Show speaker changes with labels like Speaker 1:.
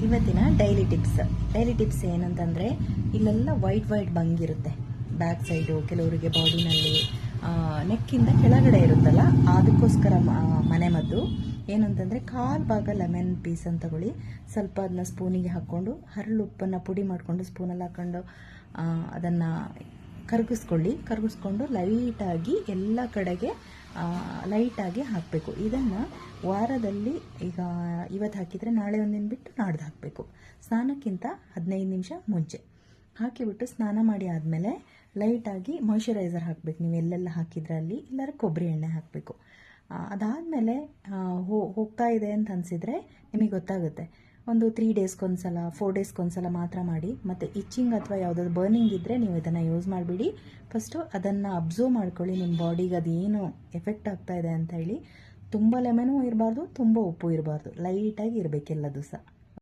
Speaker 1: ಇವತ್ತಿನ daily tips ಏನಂತಂದರೆ, ಇಲ್ಲೆಲ್ಲ ವೈಟ್ ಬಂಗಿರುತ್ತೆ ಬ್ಯಾಕ್ ಸೈಡು, ಕೆಲವರಿಗೆ ಬಾಡಿನಲ್ಲಿ ನೆಕ್ಕಿಂದ ಕೆಳಗಡೆ ಇರುತ್ತಲ್ಲ, ಅದಕ್ಕೋಸ್ಕರ ಮನೆಮದ್ದು ಏನು ಅಂತಂದರೆ, ಕಾಲು ಭಾಗ ಲೆಮನ್ ಪೀಸನ್ನು ತಗೊಳ್ಳಿ. ಸ್ವಲ್ಪ ಅದನ್ನ ಸ್ಪೂನಿಗೆ ಹಾಕ್ಕೊಂಡು ಹರಳುಪ್ಪನ್ನು ಪುಡಿ ಮಾಡಿಕೊಂಡು ಸ್ಪೂನಲ್ಲಿ ಹಾಕ್ಕೊಂಡು ಅದನ್ನು ಕರಗಿಸ್ಕೊಂಡು ಲೈಟಾಗಿ ಎಲ್ಲ ಕಡೆಗೆ ಲೈಟಾಗಿ ಹಾಕಬೇಕು. ಇದನ್ನು ವಾರದಲ್ಲಿ ಈಗ ಇವತ್ತು ಹಾಕಿದರೆ ನಾಳೆ ಒಂದಿನ ಬಿಟ್ಟು ನಾಡ್ದು ಹಾಕಬೇಕು. ಸ್ನಾನಕ್ಕಿಂತ 15 ನಿಮಿಷ ಮುಂಚೆ ಹಾಕಿಬಿಟ್ಟು ಸ್ನಾನ ಮಾಡಿ ಆದಮೇಲೆ ಲೈಟಾಗಿ ಮಾಯ್ಶ್ಚರೈಸರ್ ಹಾಕಬೇಕು. ನೀವು ಎಲ್ಲೆಲ್ಲ ಹಾಕಿದ್ರೆ ಅಲ್ಲಿ, ಇಲ್ಲಾರ ಕೊಬ್ಬರಿ ಎಣ್ಣೆ ಹಾಕಬೇಕು. ಅದಾದಮೇಲೆ ಹೋಗ್ತಾ ಇದೆ ಅಂತ ಅನಿಸಿದರೆ ನಿಮಗೆ ಗೊತ್ತಾಗುತ್ತೆ. ಒಂದು 3 ಡೇಸ್ಗೊಂದ್ಸಲ 4 ಡೇಸ್ಗೊಂದ್ಸಲ ಮಾತ್ರ ಮಾಡಿ. ಮತ್ತು ಇಚ್ಚಿಂಗ್ ಅಥವಾ ಯಾವುದಾದ್ರು ಬರ್ನಿಂಗ್ ಇದ್ದರೆ ನೀವು ಇದನ್ನು ಯೂಸ್ ಮಾಡಿಬಿಡಿ. ಫಸ್ಟು ಅದನ್ನು ಅಬ್ಸರ್ವ್ ಮಾಡ್ಕೊಳ್ಳಿ, ನಿಮ್ಮ ಬಾಡಿಗೆ ಅದು ಏನು ಎಫೆಕ್ಟ್ ಆಗ್ತಾ ಇದೆ ಅಂತ ಹೇಳಿ. ತುಂಬ ಲೆಮನೂ ಇರಬಾರ್ದು, ತುಂಬ ಉಪ್ಪು ಇರಬಾರ್ದು, ಲೈಟಾಗಿ ಇರಬೇಕೆಲ್ಲದು ಸಹ.